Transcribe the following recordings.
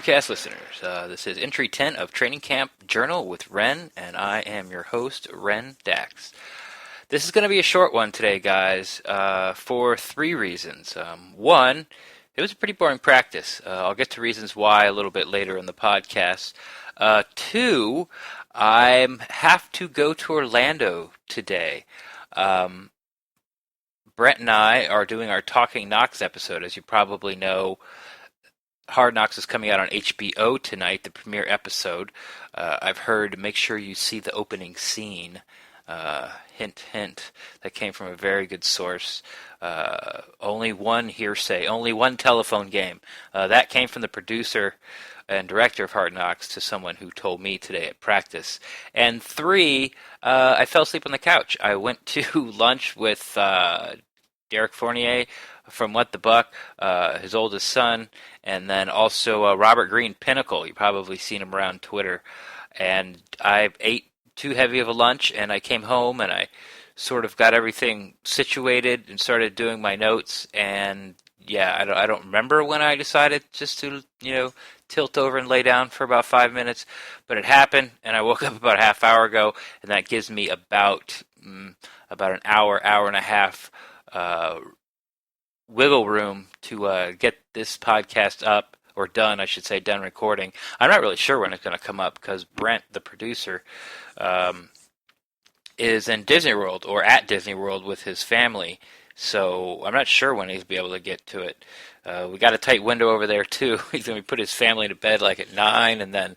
podcast listeners. This is entry 10 of Training Camp Journal with Ren, and I am your host, Ren Daxt. This is going to be a short one today, guys, for three reasons. One, it was a pretty boring practice. I'll get to reasons why a little bit later in the podcast. Two, I have to go to Orlando today. Brent and I are doing our Talking Knocks episode. As you probably know, Hard Knocks is coming out on HBO tonight, the premiere episode. I've heard, make sure you see the opening scene. Hint, hint. That came from a very good source. Only one hearsay, only one telephone game. That came from the producer and director of Hard Knocks to someone who told me today at practice. And three, I fell asleep on the couch. I went to lunch with Derek Fournier from What the Buck, his oldest son, and then also Robert Green Pinnacle. You've probably seen him around Twitter. And I ate too heavy of a lunch, and I came home and I sort of got everything situated and started doing my notes. And yeah, I don't remember when I decided just to, tilt over and lay down for about 5 minutes, but it happened, and I woke up about a half hour ago, and that gives me about an hour and a half wiggle room to get this podcast up, or done, I should say, done recording. I'm not really sure when it's going to come up because Brent, the producer, is in Disney World or at Disney World with his family, so I'm not sure when he's be able to get to it. We got a tight window over there too. He's going to put his family to bed like at 9, and then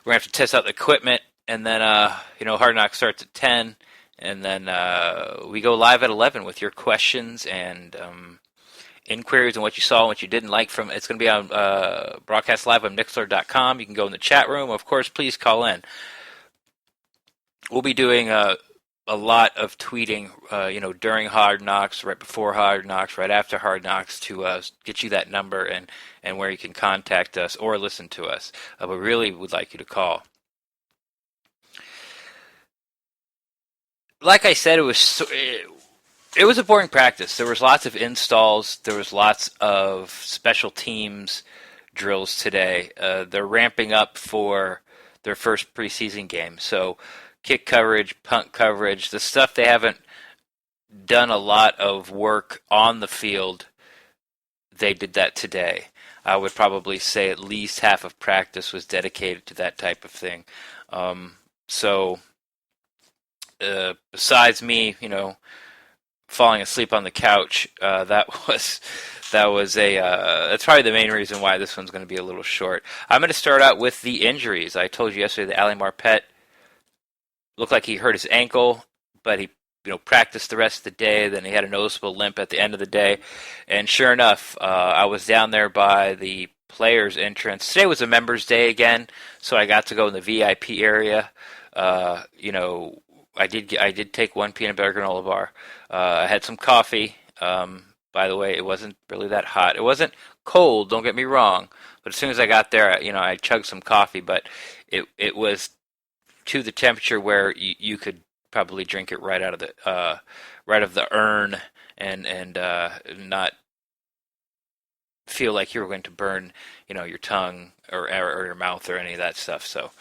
we're going to have to test out the equipment, and then Hard Knocks starts at 10, and then we go live at 11 with your questions and inquiries and what you saw and what you didn't like from. It's going to be on broadcast live on Mixler.com. You can go in the chat room. Of course, please call in. We'll be doing a lot of tweeting, during Hard Knocks, right before Hard Knocks, right after Hard Knocks to get you that number and where you can contact us or listen to us. We really would like you to call. Like I said, it was a boring practice. There was lots of installs. There was lots of special teams drills today. They're ramping up for their first preseason game. So kick coverage, punt coverage, the stuff they haven't done a lot of work on the field, they did that today. I would probably say at least half of practice was dedicated to that type of thing. Besides me, falling asleep on the couch, that's probably the main reason why this one's going to be a little short. I'm going to start out with the injuries. I told you yesterday that Ali Marpet looked like he hurt his ankle, but he practiced the rest of the day. Then he had a noticeable limp at the end of the day. And sure enough, I was down there by the players' entrance. Today was a members' day again, so I got to go in the VIP area. I did take one peanut butter granola bar. I had some coffee. By the way, it wasn't really that hot. It wasn't cold, don't get me wrong. But as soon as I got there, I chugged some coffee. But it was to the temperature where you could probably drink it right out of the urn and not feel like you were going to burn your tongue or your mouth or any of that stuff. So.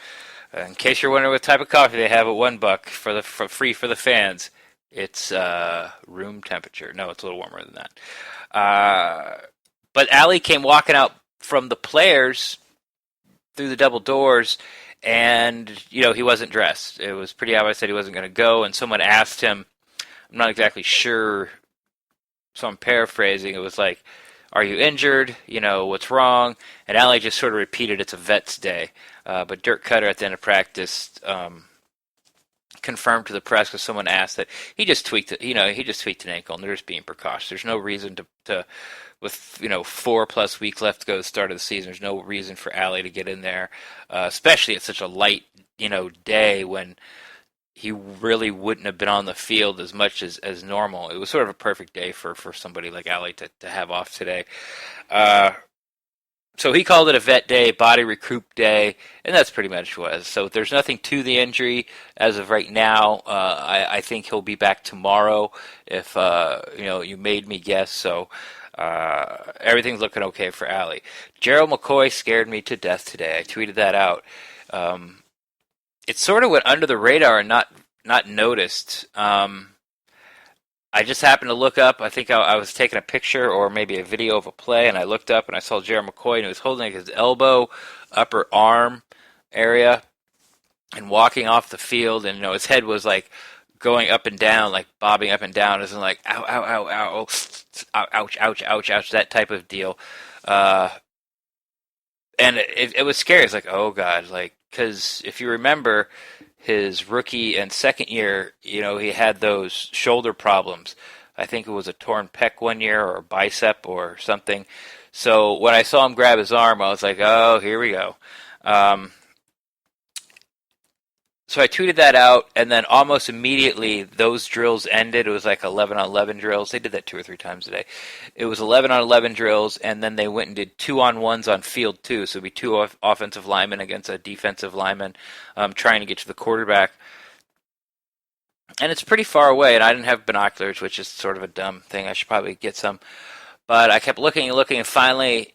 In case you're wondering what type of coffee they have at $1 for free for the fans, it's room temperature. No, it's a little warmer than that. But Ali came walking out from the players through the double doors, and he wasn't dressed. It was pretty obvious that he wasn't going to go. And someone asked him, I'm not exactly sure, so I'm paraphrasing. It was like, "Are you injured? What's wrong?" And Ali just sort of repeated, "It's a vet's day." But Dirk Cutter at the end of practice confirmed to the press because someone asked that he just tweaked it. He just tweaked an ankle, and they're just being precautious. There's no reason to with 4+ weeks left to go to the start of the season. There's no reason for Ali to get in there, especially at such a light day when he really wouldn't have been on the field as much as normal. It was sort of a perfect day for somebody like Ali to have off today. So he called it a vet day, body recruit day, and that's pretty much what it was. So there's nothing to the injury as of right now. I think he'll be back tomorrow if, you made me guess. So Everything's looking okay for Allie. Gerald McCoy scared me to death today. I tweeted that out. It sort of went under the radar and not noticed. I just happened to look up. I think I was taking a picture or maybe a video of a play, and I looked up and I saw Gerald McCoy, and he was holding his elbow, upper arm area, and walking off the field, and his head was like going up and down, like bobbing up and down, as in like ow, ow, ow, ow, ouch, ouch, ouch, ouch, that type of deal. And it was scary. It's like, oh god, like, because if you remember his rookie and second year, he had those shoulder problems. I think it was a torn pec one year or a bicep or something. So when I saw him grab his arm, I was like, oh, here we go. So I tweeted that out, and then almost immediately those drills ended. It was like 11-on-11 drills. They did that 2 or 3 times a day. It was 11-on-11 drills, and then they went and did 2-on-1s on field 2. So it'd be 2 offensive linemen against a defensive lineman trying to get to the quarterback. And it's pretty far away, and I didn't have binoculars, which is sort of a dumb thing. I should probably get some. But I kept looking and looking, and finally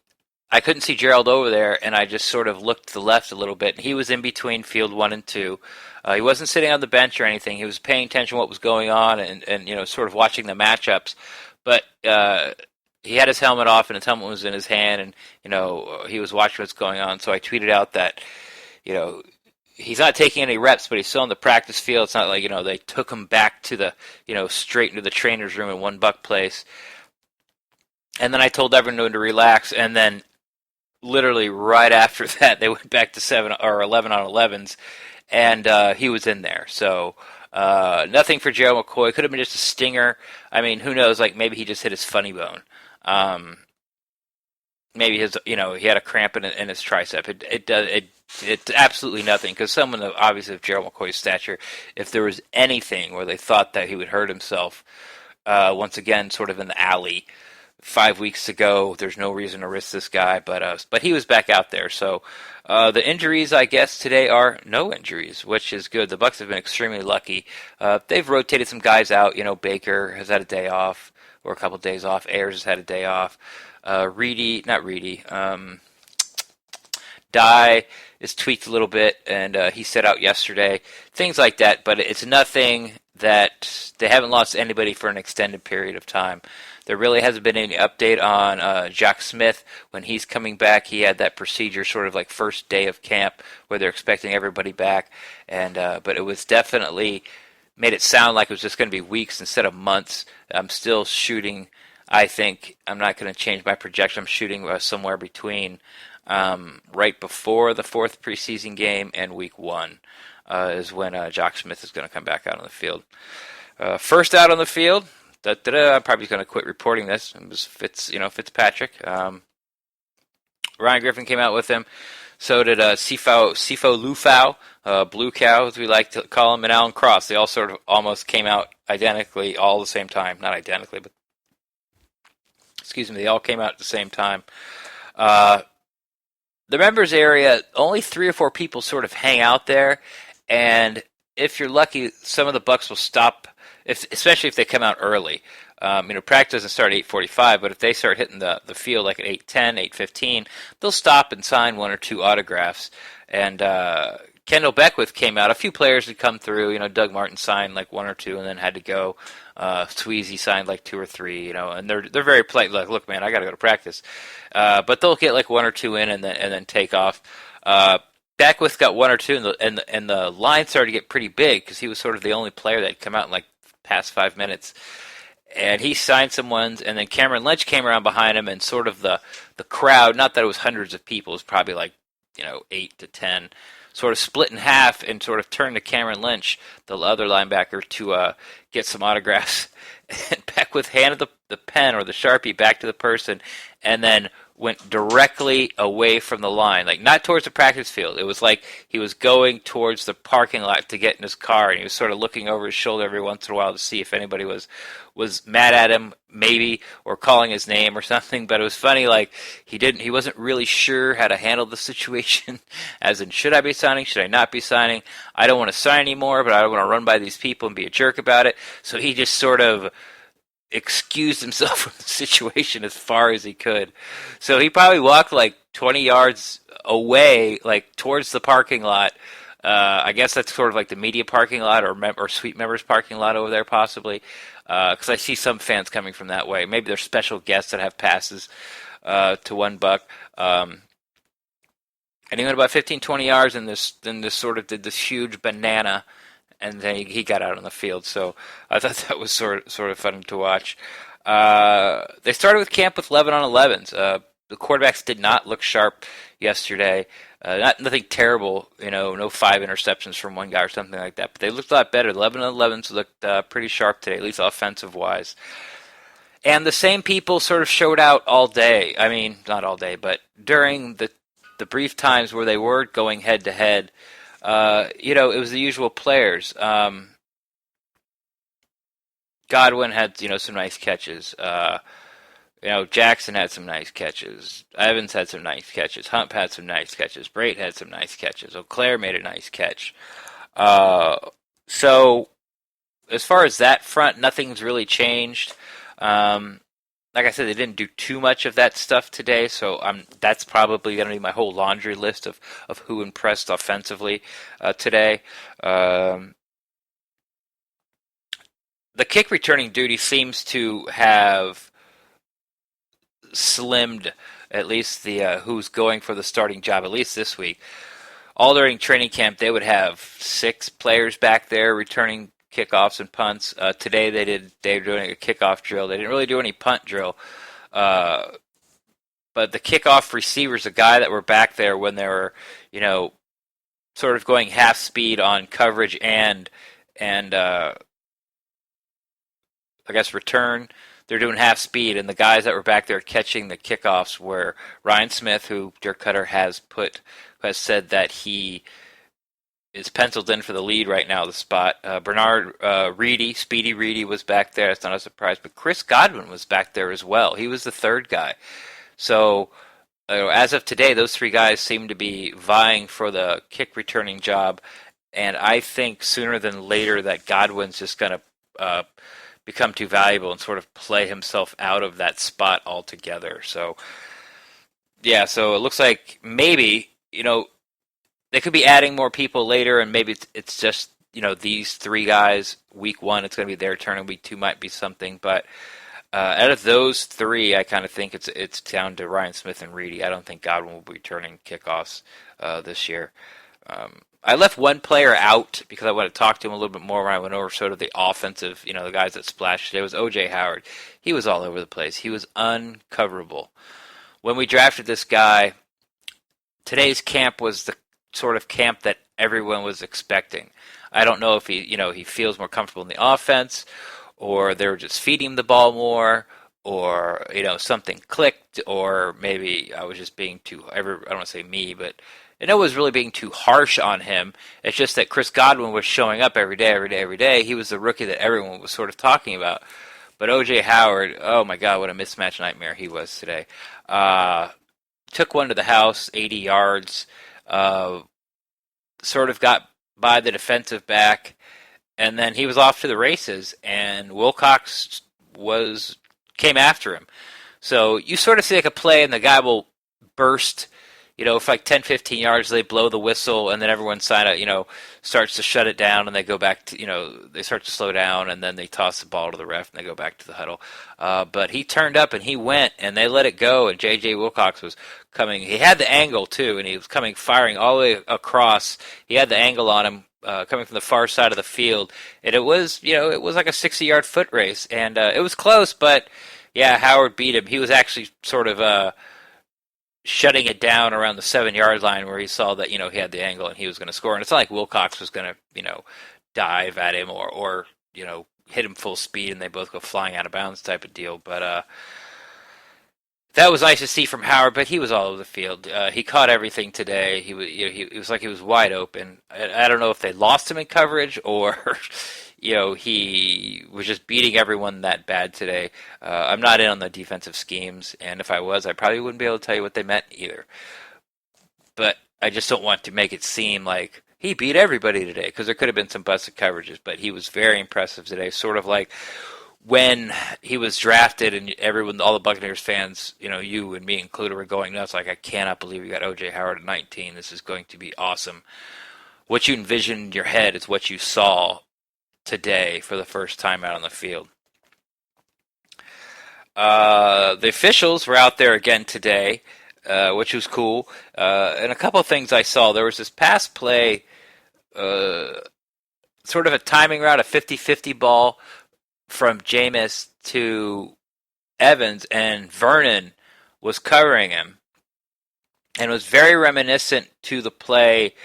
I couldn't see Gerald over there, and I just sort of looked to the left a little bit. He was in between field 1 and 2. He wasn't sitting on the bench or anything. He was paying attention to what was going on and sort of watching the matchups. But he had his helmet off, and his helmet was in his hand, and he was watching what's going on. So I tweeted out that he's not taking any reps, but he's still on the practice field. It's not like they took him back to the straight into the trainer's room in one Buck place. And then I told everyone to relax, and then literally right after that, they went back to 7 or 11-on-11s, and he was in there. So nothing for Gerald McCoy. Could have been just a stinger. I mean, who knows? Like maybe he just hit his funny bone. Maybe his he had a cramp in his tricep. It's absolutely nothing, because someone obviously of Gerald McCoy's stature, if there was anything where they thought that he would hurt himself, once again, sort of in the alley 5 weeks ago, there's no reason to risk this guy, but he was back out there. So the injuries, I guess, today are no injuries, which is good. The Bucs have been extremely lucky. They've rotated some guys out. Baker has had a day off, or a couple of days off. Ayers has had a day off. Dye is tweaked a little bit, and he set out yesterday. Things like that, but it's nothing that they haven't lost anybody for an extended period of time. There really hasn't been any update on Jack Smith when he's coming back. He had that procedure sort of like first day of camp where they're expecting everybody back, and but it was definitely made it sound like it was just going to be weeks instead of months. I'm still shooting. I think I'm not going to change my projection. I'm shooting somewhere between right before the 4th preseason game and week 1 is when Jock Smith is going to come back out on the field. First out on the field. I'm probably going to quit reporting this. It was Fitzpatrick. Ryan Griffin came out with him. So did Sifo Lufau, Blue Cow, as we like to call him, and Alan Cross. They all sort of almost came out identically all the same time. Not identically, but they all came out at the same time. The members area, only 3 or 4 people sort of hang out there, and if you're lucky, some of the Bucs will stop, especially if they come out early. Practice doesn't start at 8:45, but if they start hitting the field like at 8:10, 8:15, they'll stop and sign 1 or 2 autographs. And Kendall Beckwith came out. A few players had come through. Doug Martin signed like 1 or 2 and then had to go. Sweezy signed like 2 or 3. And they're very polite. Like, look, man, I got to go to practice. But they'll get like 1 or 2 in and then take off. Beckwith got 1 or 2, and the line started to get pretty big because he was sort of the only player that had come out in like past 5 minutes. And he signed some ones, and then Cameron Lynch came around behind him, and sort of the crowd, not that it was hundreds of people, it was probably like 8 to 10, sort of split in half and sort of turned to Cameron Lynch, the other linebacker, to get some autographs. And Beckwith handed the pen or the Sharpie back to the person, and then went directly away from the line, like not towards the practice field. It was like he was going towards the parking lot to get in his car, and he was sort of looking over his shoulder every once in a while to see if anybody was mad at him, maybe, or calling his name or something. But it was funny, like he wasn't really sure how to handle the situation, as in, should I be signing, should I not be signing? I don't want to sign anymore, but I don't want to run by these people and be a jerk about it. So he just sort of excused himself from the situation as far as he could. So he probably walked like 20 yards away, like towards the parking lot. I guess that's sort of like the media parking lot or suite members parking lot over there, possibly. Because I see some fans coming from that way. Maybe they're special guests that have passes to one Buck. And he went about 15, 20 yards, and then this sort of did this huge banana, and then he got out on the field. So I thought that was sort of fun to watch. They started with camp with 11 on 11s. The quarterbacks did not look sharp yesterday. Nothing terrible, no 5 interceptions from one guy or something like that. But they looked a lot better. 11 on 11s looked pretty sharp today, at least offensive-wise. And the same people sort of showed out all day. I mean, not all day, but during the brief times where they were going head-to-head, it was the usual players. Godwin had, some nice catches. Jackson had some nice catches. Evans had some nice catches. Hump had some nice catches. Brate had some nice catches. O'Clair made a nice catch. So, as far as that front, nothing's really changed. Like I said, they didn't do too much of that stuff today, so that's probably going to be my whole laundry list of who impressed offensively today. The kick returning duty seems to have slimmed at least the who's going for the starting job, at least this week. All during training camp, they would have 6 players back there returning kickoffs and punts. Today they were doing a kickoff drill. They didn't really do any punt drill. But the kickoff receivers, the guy that were back there when they were, sort of going half speed on coverage and I guess return, they're doing half speed, and the guys that were back there catching the kickoffs were Ryan Smith, who Dirk Cutter has said that he is penciled in for the lead right now, the spot. Bernard Reedy, Speedy Reedy was back there. That's not a surprise. But Chris Godwin was back there as well. He was the third guy. So as of today, those 3 guys seem to be vying for the kick returning job. And I think sooner than later that Godwin's just going to become too valuable and sort of play himself out of that spot altogether. So, yeah, so it looks like maybe, they could be adding more people later, and maybe it's just, these 3 guys. Week 1, it's going to be their turn, and week 2 might be something. But out of those 3, I kind of think it's down to Ryan Smith and Reedy. I don't think Godwin will be returning kickoffs this year. I left one player out because I want to talk to him a little bit more when I went over sort of the offensive, the guys that splashed today. It was O.J. Howard. He was all over the place. He was uncoverable. When we drafted this guy, today's camp was the sort of camp that everyone was expecting. I don't know if he feels more comfortable in the offense, or they were just feeding him the ball more, or something clicked, or maybe I was just being too. I don't want to say me, but it was really being too harsh on him. It's just that Chris Godwin was showing up every day. He was the rookie that everyone was sort of talking about. But O.J. Howard, oh my God, what a mismatch nightmare he was today. Took one to the house, 80 yards. Sort of got by the defensive back, and then he was off to the races, and Wilcox came after him. So you sort of see like a play, and the guy will burst, for like 10, 15 yards, they blow the whistle, and then everyone starts to shut it down, and they go back to, they start to slow down, and then they toss the ball to the ref, and they go back to the huddle. But he turned up, and he went, and they let it go, and J.J. Wilcox was coming. He had the angle, too, and he was firing all the way across. He had the angle on him, coming from the far side of the field, and it was like a 60-yard foot race, and it was close, but, yeah, Howard beat him. He was actually sort of shutting it down around the 7-yard line where he saw that, he had the angle and he was going to score. And it's not like Wilcox was going to, dive at him or hit him full speed and they both go flying out of bounds type of deal. But that was nice to see from Howard, but he was all over the field. He caught everything today. He was, it was like he was wide open. I don't know if they lost him in coverage or, he was just beating everyone that bad today. I'm not in on the defensive schemes, and if I was, I probably wouldn't be able to tell you what they meant either. But I just don't want to make it seem like he beat everybody today, because there could have been some busted coverages, but he was very impressive today, sort of like when he was drafted, and everyone, all the Buccaneers fans, you and me included, were going nuts. Like, I cannot believe you got O.J. Howard at 19. This is going to be awesome. What you envisioned in your head is what you saw today for the first time out on the field. The officials were out there again today, which was cool. And a couple of things I saw. There was this pass play, sort of a timing route, a 50-50 ball from Jameis to Evans, and Vernon was covering him. And it was very reminiscent to the play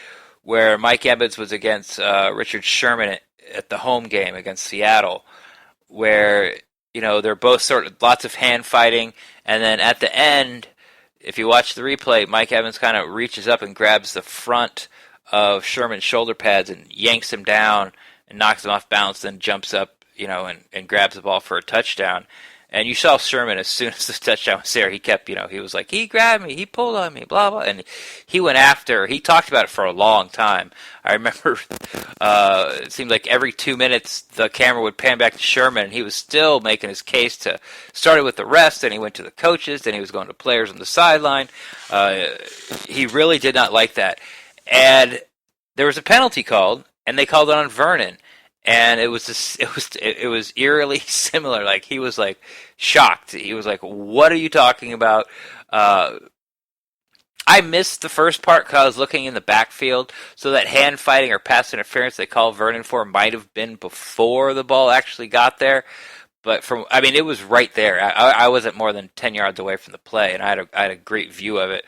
where Mike Evans was against Richard Sherman at the home game against Seattle, where they're both sort of lots of hand fighting, and then at the end, if you watch the replay, Mike Evans kind of reaches up and grabs the front of Sherman's shoulder pads and yanks him down and knocks him off balance, then jumps up, and grabs the ball for a touchdown. And you saw Sherman, as soon as the touchdown was there, he kept, he was like, he grabbed me, he pulled on me, blah, blah. And he went after, he talked about it for a long time. I remember it seemed like every 2 minutes the camera would pan back to Sherman, and he was still making his case to, started with the refs, then he went to the coaches, then he was going to players on the sideline. He really did not like that. And there was a penalty called, and they called it on Vernon. And it was eerily similar. Like, he was like shocked. He was like, "What are you talking about?" I missed the first part because I was looking in the backfield. So that hand fighting or pass interference they called Vernon for might have been before the ball actually got there. But it was right there. I wasn't more than 10 yards away from the play, and I had a great view of it.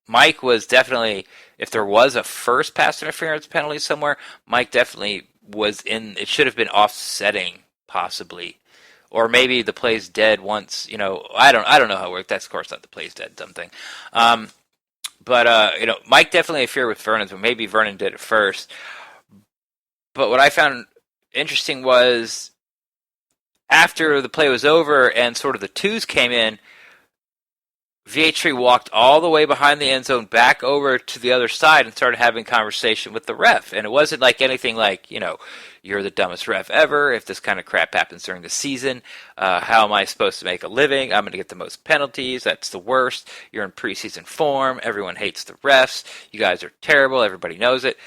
Mike was definitely, if there was a first pass interference penalty somewhere, Mike definitely was in. It should have been offsetting, possibly, or maybe the play's dead once. I don't know how it worked. That's of course not the play's dead something. But Mike definitely interfered with Vernon, but maybe Vernon did it first. But what I found interesting was after the play was over and sort of the twos came in, VH3 walked all the way behind the end zone back over to the other side and started having conversation with the ref. And it wasn't like anything like, you're the dumbest ref ever. If this kind of crap happens during the season, how am I supposed to make a living? I'm going to get the most penalties. That's the worst. You're in preseason form. Everyone hates the refs. You guys are terrible. Everybody knows it.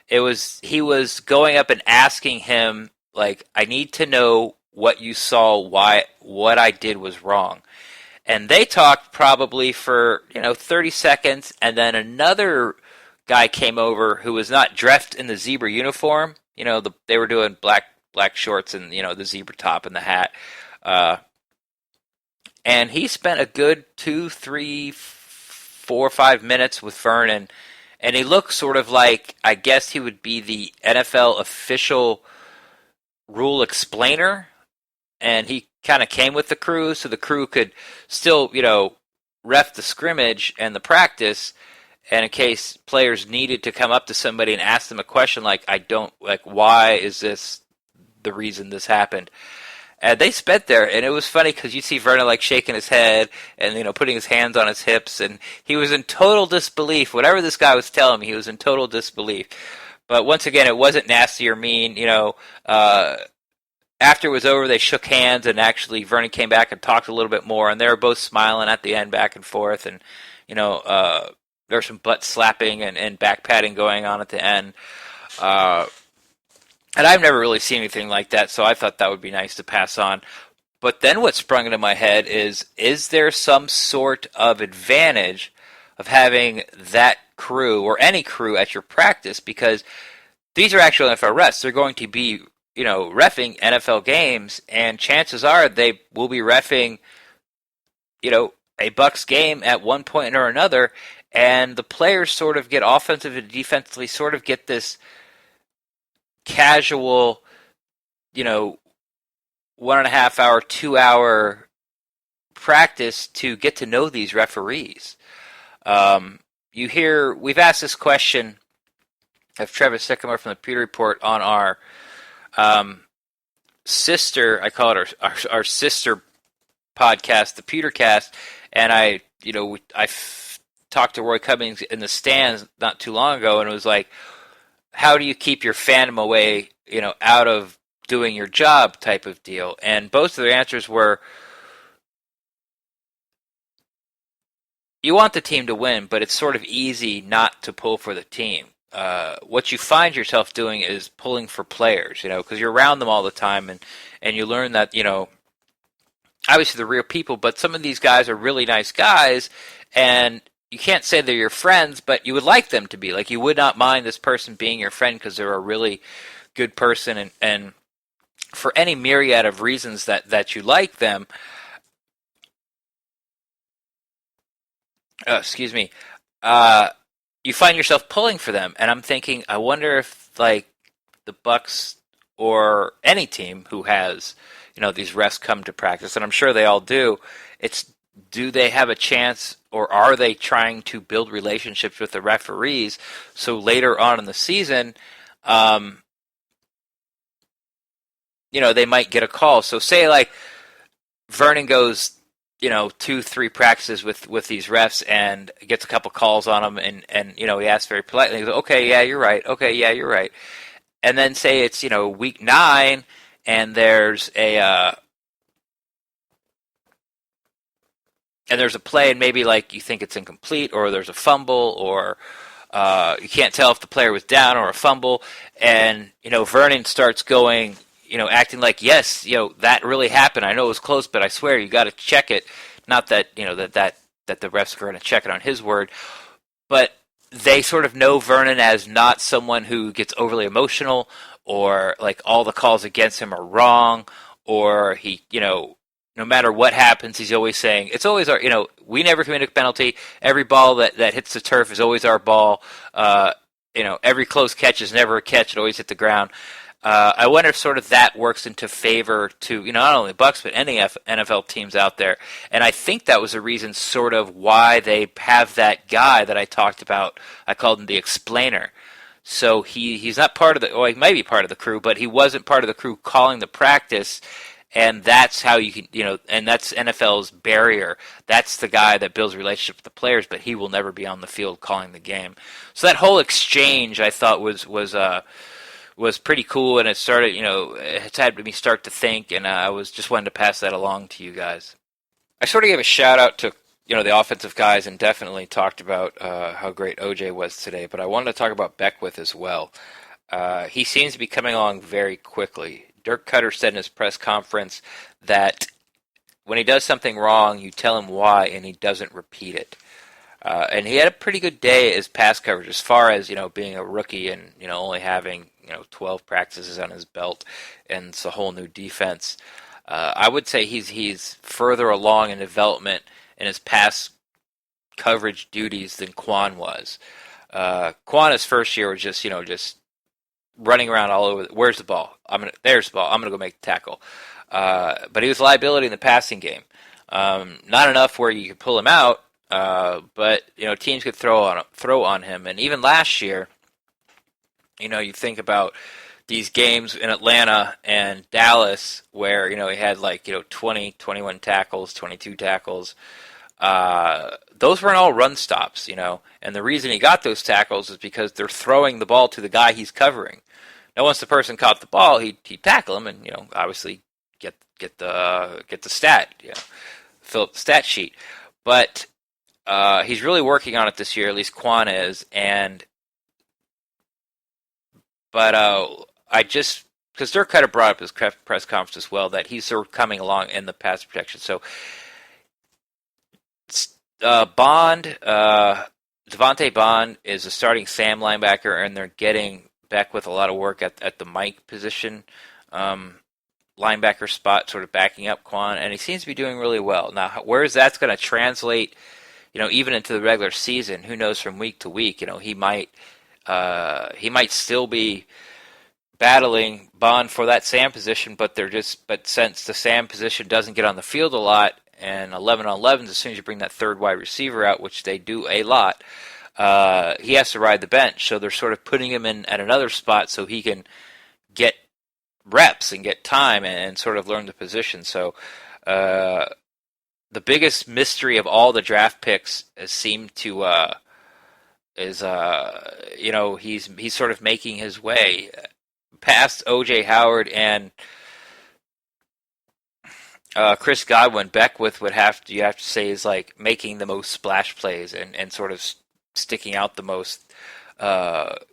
He was going up and asking him, like, I need to know what you saw, what I did was wrong. And they talked probably for, 30 seconds, and then another guy came over who was not dressed in the zebra uniform. They were doing black shorts and, the zebra top and the hat. And he spent a good 2, 3, 4, 5 minutes with Vernon, and he looked sort of like, I guess he would be the NFL official rule explainer, and he kind of came with the crew, so the crew could still, ref the scrimmage and the practice, and in case players needed to come up to somebody and ask them a question like, why is this the reason this happened? And they spent there, and it was funny because you see Vernon like shaking his head and, putting his hands on his hips, and he was in total disbelief. Whatever this guy was telling me, he was in total disbelief. But once again, it wasn't nasty or mean, After it was over, they shook hands, and actually Vernon came back and talked a little bit more, and they were both smiling at the end back and forth, and, there was some butt slapping and back patting going on at the end. And I've never really seen anything like that, so I thought that would be nice to pass on. But then what sprung into my head is there some sort of advantage of having that crew, or any crew, at your practice? Because these are actual NFL refs. They're going to be reffing NFL games, and chances are they will be reffing, a Bucs game at one point or another, and the players sort of get offensive and defensively sort of get this casual, 1.5 hour, 2 hour practice to get to know these referees. We've asked this question of Travis Sycamore from the Pewter Report on our sister, I call it our sister podcast, the Pewtercast, and I talked to Roy Cummings in the stands not too long ago, and it was like, how do you keep your fandom away, out of doing your job type of deal? And both of their answers were, you want the team to win, but it's sort of easy not to pull for the team. What you find yourself doing is pulling for players, because you're around them all the time, and you learn that, obviously they're real people, but some of these guys are really nice guys, and you can't say they're your friends, but you would like them to be. Like, you would not mind this person being your friend because they're a really good person, and for any myriad of reasons that you like them. Excuse me. You find yourself pulling for them, and I'm thinking, I wonder if like the Bucs or any team who has these refs come to practice, and I'm sure they all do. Do they have a chance, or are they trying to build relationships with the referees so later on in the season, they might get a call? So say like Vernon goes 2-3 practices with these refs and gets a couple calls on them, and he asks very politely, he goes, okay, yeah, you're right. Okay, yeah, you're right. And then say it's week 9 and there's a play, and maybe like you think it's incomplete, or there's a fumble, or you can't tell if the player was down or a fumble, and Vernon starts going, acting like, yes, that really happened. I know it was close, but I swear you got to check it. Not that that the refs are going to check it on his word, but they sort of know Vernon as not someone who gets overly emotional, or like all the calls against him are wrong, or he, no matter what happens, he's always saying, it's always our, we never commit a penalty. Every ball that hits the turf is always our ball. Every close catch is never a catch. It always hit the ground. I wonder if sort of that works into favor to, not only Bucs, but any NFL teams out there. And I think that was a reason sort of why they have that guy that I talked about. I called him the explainer. So he's not part of he might be part of the crew, but he wasn't part of the crew calling the practice. And that's how you can, and that's NFL's barrier. That's the guy that builds relationships with the players, but he will never be on the field calling the game. So that whole exchange, I thought, was pretty cool, and it started, it's had me start to think, and I was just wanted to pass that along to you guys. I sort of gave a shout out to, the offensive guys, and definitely talked about how great OJ was today, but I wanted to talk about Beckwith as well. He seems to be coming along very quickly. Dirk Cutter said in his press conference that when he does something wrong, you tell him why, and he doesn't repeat it. And he had a pretty good day as pass coverage, as far as being a rookie and only having 12 practices on his belt, and it's a whole new defense. I would say he's further along in development in his pass coverage duties than Quan was. Quan, his first year, was just running around all over. Where's the ball? There's the ball. I'm gonna go make the tackle. But he was a liability in the passing game. Not enough where you could pull him out, but teams could throw on him. And even last year, you think about these games in Atlanta and Dallas where he had 20, 21 tackles, 22 tackles. Those weren't all run stops, and the reason he got those tackles is because they're throwing the ball to the guy he's covering. Now, once the person caught the ball, he'd tackle him, and obviously get the stat, fill up the stat sheet. But he's really working on it this year, at least Quan is, but because Dirk Cutter brought up his press conference as well, that he's sort of coming along in the pass protection. So Devontae Bond is a starting Sam linebacker, and they're getting Beckwith a lot of work at the Mike position, linebacker spot, sort of backing up Quan, and he seems to be doing really well. Now, where that's going to translate, even into the regular season, who knows from week to week? He might still be battling Bond for that Sam position, but since the Sam position doesn't get on the field a lot, and 11-on-11s, as soon as you bring that third wide receiver out, which they do a lot, he has to ride the bench. So they're sort of putting him in at another spot so he can get reps and get time and sort of learn the position. So the biggest mystery of all the draft picks seemed to he's sort of making his way. past O.J. Howard and Chris Godwin, Beckwith you have to say is like making the most splash plays and sort of sticking out the most,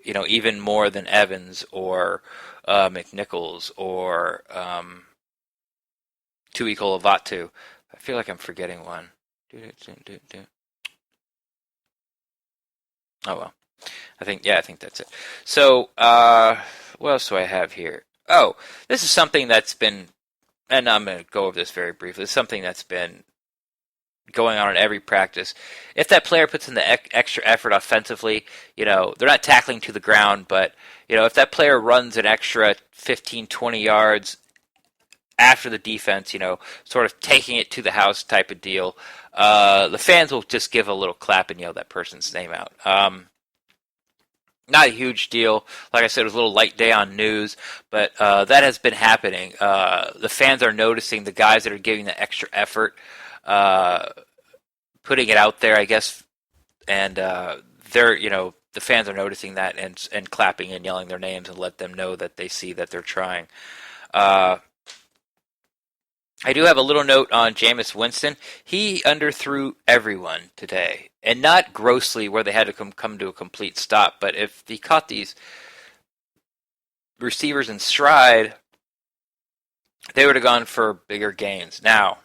even more than Evans or McNichols or Tui Kolovatu. I feel like I'm forgetting one. Oh well. I think that's it. So, what else do I have here? Oh, this is something that's been, and I'm going to go over this very briefly. It's something that's been going on in every practice. If that player puts in the extra effort offensively, they're not tackling to the ground, but, if that player runs an extra 15, 20 yards after the defense, sort of taking it to the house type of deal, the fans will just give a little clap and yell that person's name out. Not a huge deal. Like I said, it was a little light day on news, but that has been happening. The fans are noticing the guys that are giving the extra effort, putting it out there, I guess, and the fans are noticing that and clapping and yelling their names and let them know that they see that they're trying. I do have a little note on Jameis Winston. He underthrew everyone today, and not grossly where they had to come to a complete stop, but if he caught these receivers in stride, they would have gone for bigger gains. Now,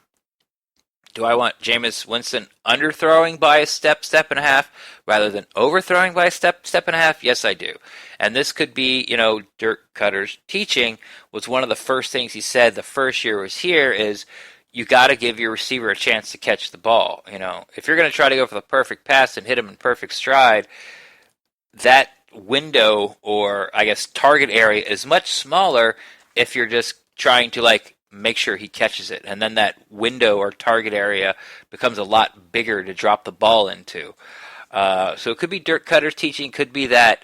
do I want Jameis Winston underthrowing by a step and a half, rather than overthrowing by a step and a half? Yes, I do. And this could be, Dirk Cutter's teaching was one of the first things he said the first year was here is you got to give your receiver a chance to catch the ball. If you're going to try to go for the perfect pass and hit him in perfect stride, that window or, I guess, target area is much smaller if you're just trying to, make sure he catches it. And then that window or target area becomes a lot bigger to drop the ball into. So it could be Dirk Cutter's teaching, could be that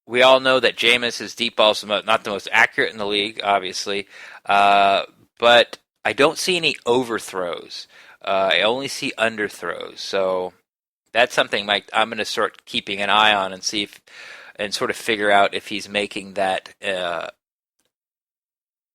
we all know that Jameis' deep ball is not the most accurate in the league, obviously, but I don't see any overthrows. I only see underthrows. So that's something I'm going to start keeping an eye on and see and sort of figure out if he's making that.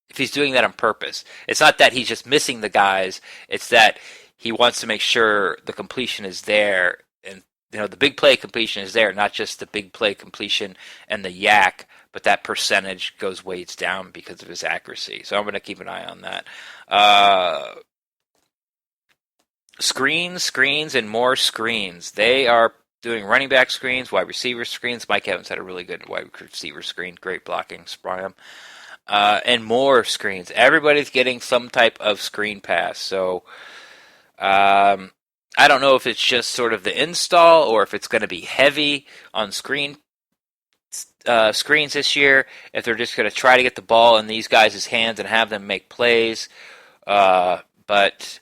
If he's doing that on purpose. It's not that he's just missing the guys. It's that he wants to make sure the completion is there. And, the big play completion is there, not just the big play completion and the yak, but that percentage weights down because of his accuracy. So I'm going to keep an eye on that. Screens, and more screens. They are doing running back screens, wide receiver screens. Mike Evans had a really good wide receiver screen. Great blocking from him. And more screens. Everybody's getting some type of screen pass. So I don't know if it's just sort of the install or if it's going to be heavy on screens this year. If they're just going to try to get the ball in these guys' hands and have them make plays. But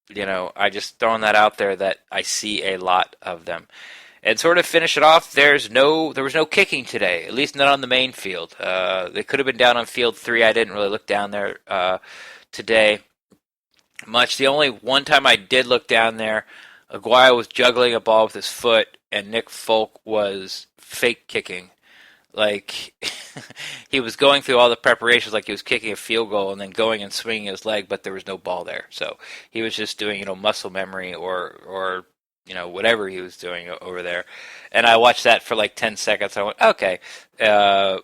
I just throwing that out there that I see a lot of them. And sort of finish it off, there was no kicking today, at least not on the main field. They could have been down on field 3. I didn't really look down there today much. The only one time I did look down there, Aguayo was juggling a ball with his foot, and Nick Folk was fake kicking. He was going through all the preparations like he was kicking a field goal and then going and swinging his leg, but there was no ball there. So he was just doing, muscle memory or whatever he was doing over there. And I watched that for 10 seconds. I went, okay. And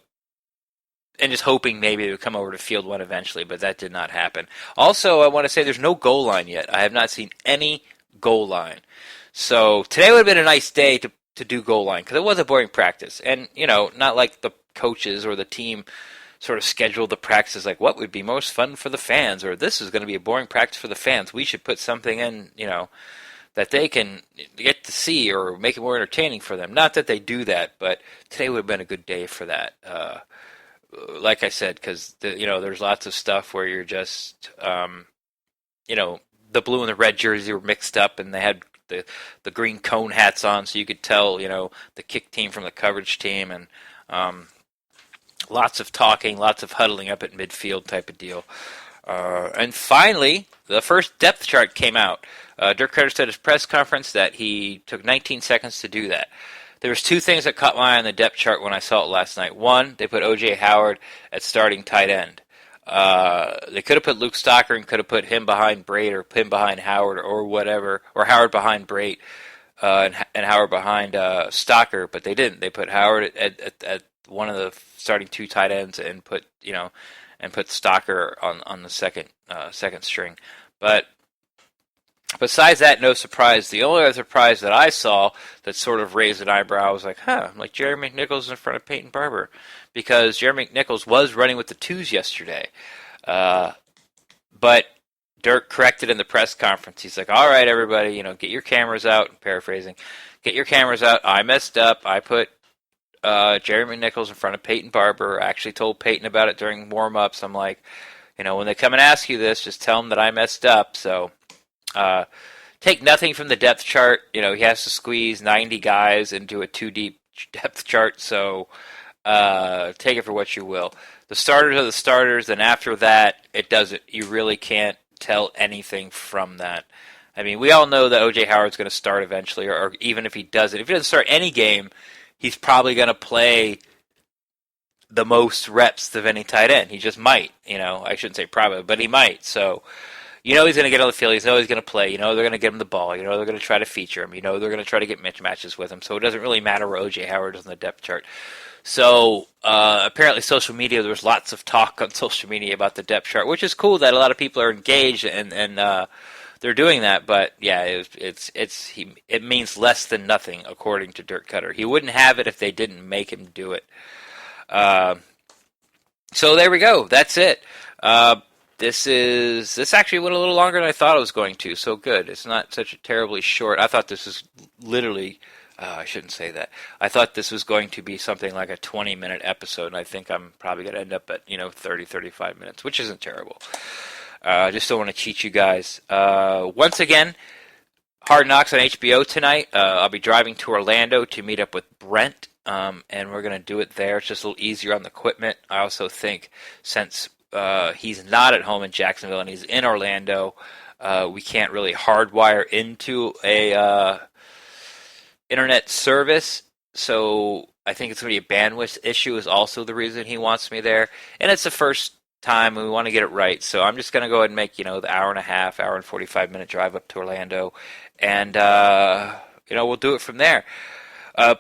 just hoping maybe it would come over to field 1 eventually, but that did not happen. Also, I want to say there's no goal line yet. I have not seen any goal line. So today would have been a nice day to do goal line because it was a boring practice. And, not like the coaches or the team sort of scheduled the practices like what would be most fun for the fans, or this is going to be a boring practice for the fans. We should put something in, that they can get to see or make it more entertaining for them. Not that they do that, but today would have been a good day for that. Like I said, because there's lots of stuff where you're just, the blue and the red jersey were mixed up, and they had the green cone hats on, so you could tell, the kick team from the coverage team, and lots of talking, lots of huddling up at midfield type of deal. And finally, the first depth chart came out. Dirk Cutter said at his press conference that he took 19 seconds to do that. There was two things that caught my eye on the depth chart when I saw it last night. One, they put O.J. Howard at starting tight end. They could have put Luke Stocker and could have put him behind Brate or him behind Howard or whatever, or Howard behind Brate and Howard behind Stocker, but they didn't. They put Howard at one of the starting two tight ends and put Stocker on the second string. But besides that, no surprise. The only other surprise that I saw that sort of raised an eyebrow was like, like Jerry McNichols in front of Peyton Barber, because Jerry McNichols was running with the twos yesterday. But Dirk corrected in the press conference. He's like, all right, everybody, get your cameras out. I'm paraphrasing. Get your cameras out. I messed up. I put Jerry McNichols in front of Peyton Barber. I actually told Peyton about it during warm-ups. I'm like, when they come and ask you this, just tell them that I messed up. So take nothing from the depth chart. He has to squeeze 90 guys into a two-deep depth chart, so take it for what you will. The starters are the starters, and after that, you really can't tell anything from that. I mean, we all know that O.J. Howard's going to start eventually, or even if he doesn't start any game, he's probably going to play the most reps of any tight end. He just might, I shouldn't say probably, but he might. So, he's going to get on the field. He's going to play. They're going to get him the ball. They're going to try to feature him. They're going to try to get mismatches with him. So it doesn't really matter where O.J. Howard is on the depth chart. So apparently social media, there was lots of talk on social media about the depth chart, which is cool that a lot of people are engaged and they're doing that. But yeah, it means less than nothing, according to Dirk Cutter. He wouldn't have it if they didn't make him do it. So there we go. That's it. This actually went a little longer than I thought it was going to. So good. It's not such a terribly short. I thought this was literally. I shouldn't say that. I thought this was going to be something like a 20-minute episode, and I think I'm probably going to end up at 30, 35 minutes, which isn't terrible. I just don't want to cheat you guys. Once again, Hard Knocks on HBO tonight. I'll be driving to Orlando to meet up with Brent, and we're going to do it there. It's just a little easier on the equipment. I also think since he's not at home in Jacksonville and he's in Orlando, we can't really hardwire into a internet service, so I think it's going to be a bandwidth issue is also the reason he wants me there, and it's the first time and we want to get it right, so I'm just going to go ahead and make the hour and 45-minute drive up to Orlando, and we'll do it from there.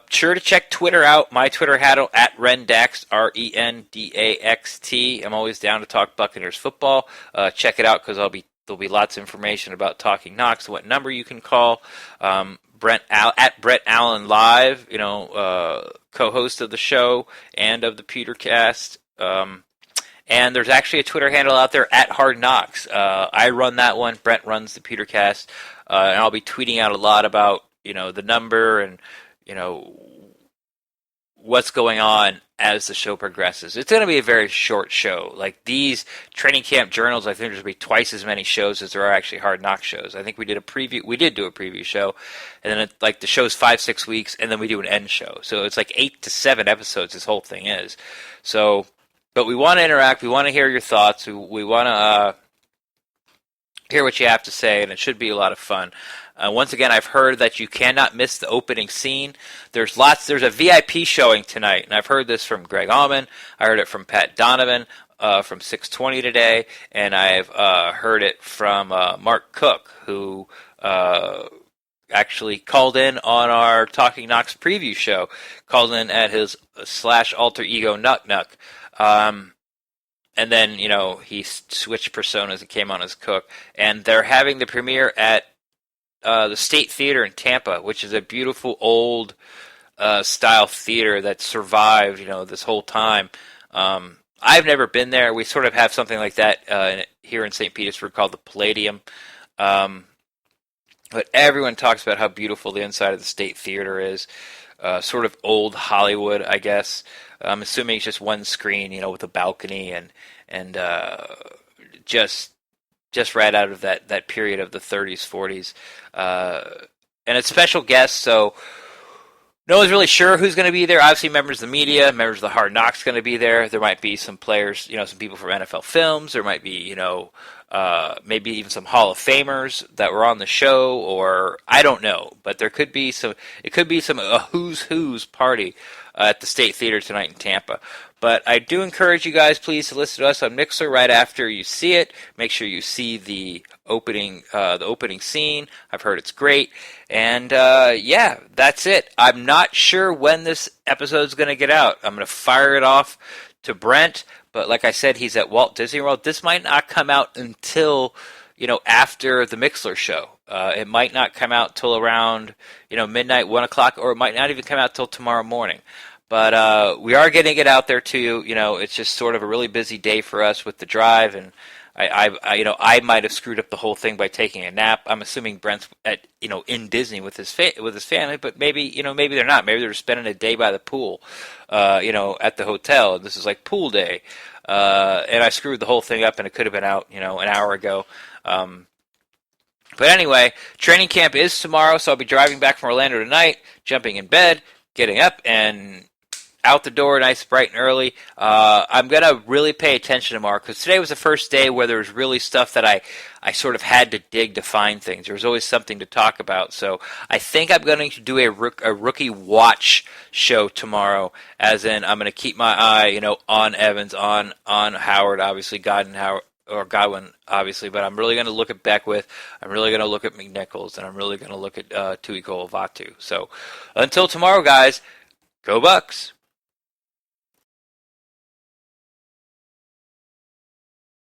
Sure to check Twitter out. My Twitter handle at Rendaxt, RENDAXT. I'm always down to talk Buccaneers football. Check it out because there'll be lots of information about Talking Knox, what number you can call. At Brett Allen Live, co-host of the show and of the Pewtercast. And there's actually a Twitter handle out there at Hard Knocks. I run that one. Brent runs the Pewtercast. And I'll be tweeting out a lot about, the number and, what's going on as the show progresses. It's going to be a very short show. Like these training camp journals, I think there's going to be twice as many shows as there are actually Hard Knock shows. I think we did a preview. We did do a preview show, and then the show's 5-6 weeks, and then we do an end show. So it's like 8 to 7 episodes. This whole thing is. So, but we want to interact. We want to hear your thoughts. We want to hear what you have to say, and it should be a lot of fun. Once again, I've heard that you cannot miss the opening scene. There's a VIP showing tonight, and I've heard this from Greg Allman. I heard it from Pat Donovan from 620 today, and I've heard it from Mark Cook, who actually called in on our Talking Knox preview show, called in at his /alter ego Nuck Nuck. And then, he switched personas and came on as Cook. And they're having the premiere at the State Theater in Tampa, which is a beautiful old style theater that survived, this whole time. I've never been there. We sort of have something like that here in St. Petersburg called the Palladium. But everyone talks about how beautiful the inside of the State Theater is. Sort of old Hollywood, I guess. I'm assuming it's just one screen, with a balcony and just right out of that period of the 30s, 40s. And it's special guests, so no one's really sure who's going to be there. Obviously, members of the media, members of the Hard Knocks going to be there. There might be some players, some people from NFL Films. There might be, maybe even some Hall of Famers that were on the show, or I don't know, but there could be some. It could be a who's party at the State Theater tonight in Tampa. But I do encourage you guys, please, to listen to us on Mixer right after you see it. Make sure you see the opening scene. I've heard it's great, and yeah, that's it. I'm not sure when this episode is going to get out. I'm going to fire it off to Brent, but like I said, he's at Walt Disney World. This might not come out until after the Mixler show. It might not come out till around midnight, 1 o'clock, or it might not even come out till tomorrow morning. But we are getting it out there to you. It's just sort of a really busy day for us with the drive, and I might have screwed up the whole thing by taking a nap. I'm assuming Brent's in Disney with his family, but maybe they're not. Maybe they're spending a day by the pool, at the hotel, and this is like pool day. And I screwed the whole thing up, and it could have been out, an hour ago. But anyway, training camp is tomorrow, so I'll be driving back from Orlando tonight, jumping in bed, getting up, and out the door nice, bright and early. I'm going to really pay attention tomorrow, because today was the first day where there was really stuff that I sort of had to dig to find things. There was always something to talk about. So I think I'm going to do a rookie watch show tomorrow, as in I'm going to keep my eye, on Evans, on Howard, obviously, Godwin, obviously, but I'm really going to look at Beckwith, I'm really going to look at McNichols, and I'm really going to look at Tuiko Ovatu. So until tomorrow, guys, go Bucs!